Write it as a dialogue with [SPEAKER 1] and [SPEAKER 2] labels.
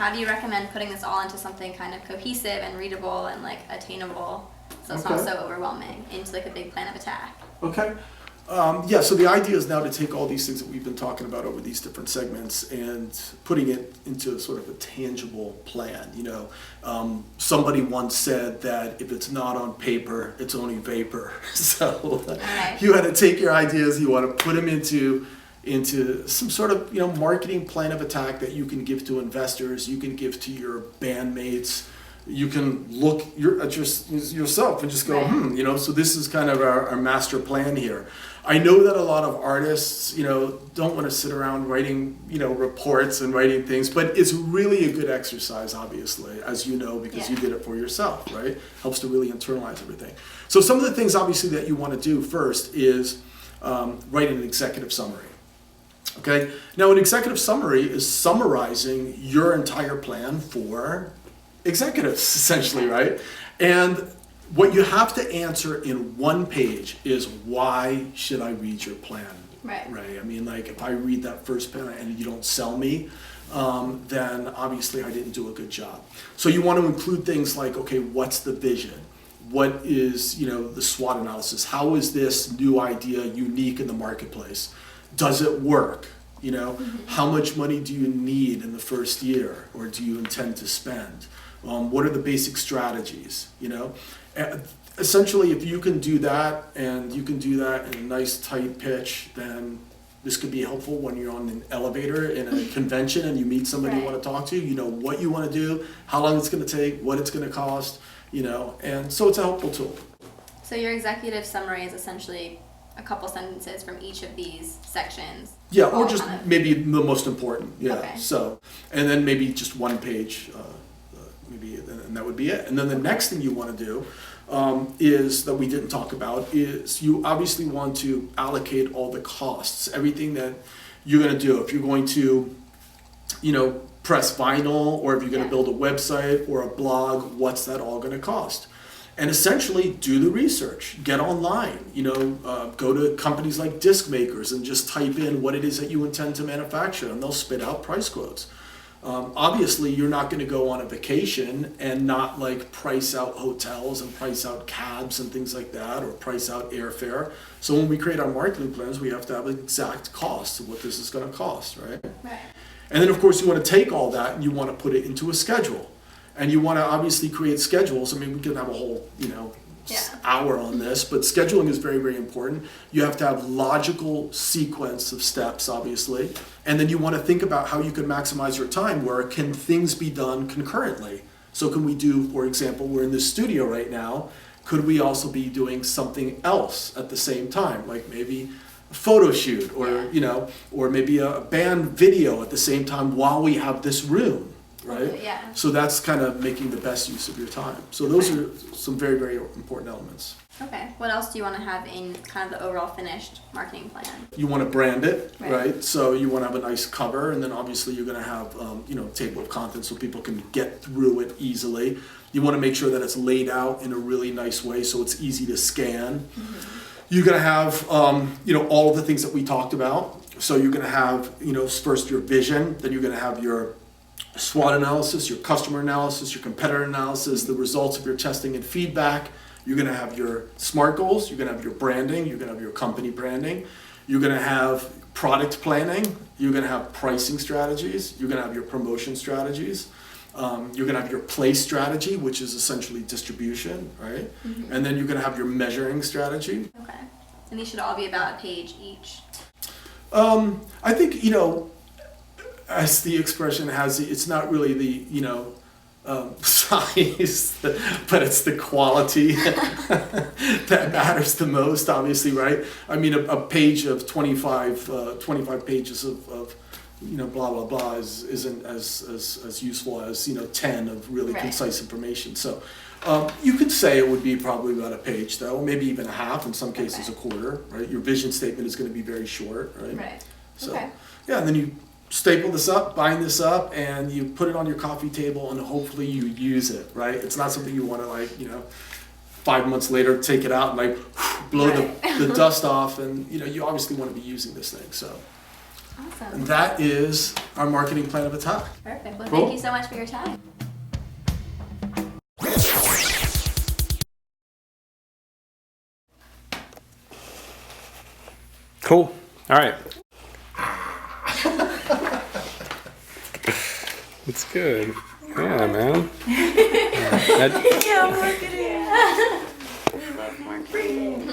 [SPEAKER 1] how do you recommend putting this all into something kind of cohesive and readable and like attainable, so it's not so overwhelming, into like a big plan of attack?
[SPEAKER 2] Okay. So the idea is now to take all these things that we've been talking about over these different segments and putting it into sort of a tangible plan. Somebody once said that if it's not on paper, it's only vapor. So you had to take your ideas, you want to put them into some sort of marketing plan of attack that you can give to investors, you can give to your bandmates. You can look at yourself and just go, so this is kind of our master plan here. I know that a lot of artists, don't want to sit around writing, reports and writing things, but it's really a good exercise, obviously, as you know, because you did it for yourself, right? Helps to really internalize everything. So some of the things, obviously, that you want to do first is write an executive summary. Okay? Now, an executive summary is summarizing your entire plan for executives, essentially, right? And what you have to answer in one page is, why should I read your plan? Right. I mean, like, if I read that first plan and you don't sell me, then obviously I didn't do a good job. So you want to include things like, okay, what's the vision? What is, the SWOT analysis? How is this new idea unique in the marketplace? Does it work? How much money do you need in the first year, or do you intend to spend? What are the basic strategies? Essentially, if you can do that, and you can do that in a nice tight pitch, then this could be helpful when you're on an elevator in a convention and you meet somebody you want to talk to. You know what you want to do, how long it's going to take, what it's going to cost, and so it's a helpful tool.
[SPEAKER 1] So your executive summary is essentially a couple sentences from each of these sections.
[SPEAKER 2] Yeah, or just maybe the most important. Yeah.
[SPEAKER 1] Okay.
[SPEAKER 2] So, and then maybe just one page. And that would be it. And then the next thing you want to do is, that we didn't talk about, is you obviously want to allocate all the costs, everything that you're going to do. If you're going to, press vinyl, or if you're going to build a website or a blog, what's that all going to cost? And essentially do the research, get online, go to companies like disc makers and just type in what it is that you intend to manufacture, and they'll spit out price quotes. Obviously, you're not going to go on a vacation and not price out hotels and price out cabs and things like that, or price out airfare. So when we create our marketing plans, we have to have an exact cost of what this is going to cost, right? Right. And then, of course, you want to take all that and you want to put it into a schedule. And you want to obviously create schedules. I mean, we could have a whole, hour on this, but scheduling is very, very important. You have to have logical sequence of steps, obviously. And then you want to think about how you can maximize your time. Where can things be done concurrently? So can we do, for example, we're in this studio right now. Could we also be doing something else at the same time? Like maybe a photo shoot, or, or maybe a band video at the same time while we have this room. Right?
[SPEAKER 1] Yeah.
[SPEAKER 2] So that's kind of making the best use of your time. So those are some very, very important elements.
[SPEAKER 1] Okay. What else do you want to have in kind of the overall finished marketing plan?
[SPEAKER 2] You want to brand it, right? So you want to have a nice cover, and then obviously you're going to have, table of contents so people can get through it easily. You want to make sure that it's laid out in a really nice way so it's easy to scan. Mm-hmm. You're going to have, all of the things that we talked about. So you're going to have, first your vision, then you're going to have your SWOT analysis, your customer analysis, your competitor analysis, the results of your testing and feedback. You're going to have your SMART goals, you're going to have your branding, you're going to have your company branding, you're going to have product planning, you're going to have pricing strategies, you're going to have your promotion strategies, you're going to have your place strategy, which is essentially distribution, right? Mm-hmm. And then you're going to have your measuring strategy. Okay.
[SPEAKER 1] And these should all be about a page each.
[SPEAKER 2] I think, as the expression has, it's not really the, size, but it's the quality that matters the most, obviously, right? I mean, a page of 25 pages of blah, blah, blah isn't as useful as, 10 of really concise information. So you could say it would be probably about a page, though, maybe even a half, in some cases a quarter, right? Your vision statement is going to be very short, right?
[SPEAKER 1] Right.
[SPEAKER 2] So, yeah, and then you staple this up, bind this up, and you put it on your coffee table, and hopefully you use it, right? It's not something you want to 5 months later take it out and blow the dust off, and you obviously want to be using this thing. So
[SPEAKER 1] Awesome.
[SPEAKER 2] And that is our marketing plan of attack.
[SPEAKER 1] Perfect. Well,
[SPEAKER 2] Cool.
[SPEAKER 1] thank you so much for your time.
[SPEAKER 3] Cool. All right. It's good. Yeah, man.
[SPEAKER 4] Yeah, marketing. We love marketing.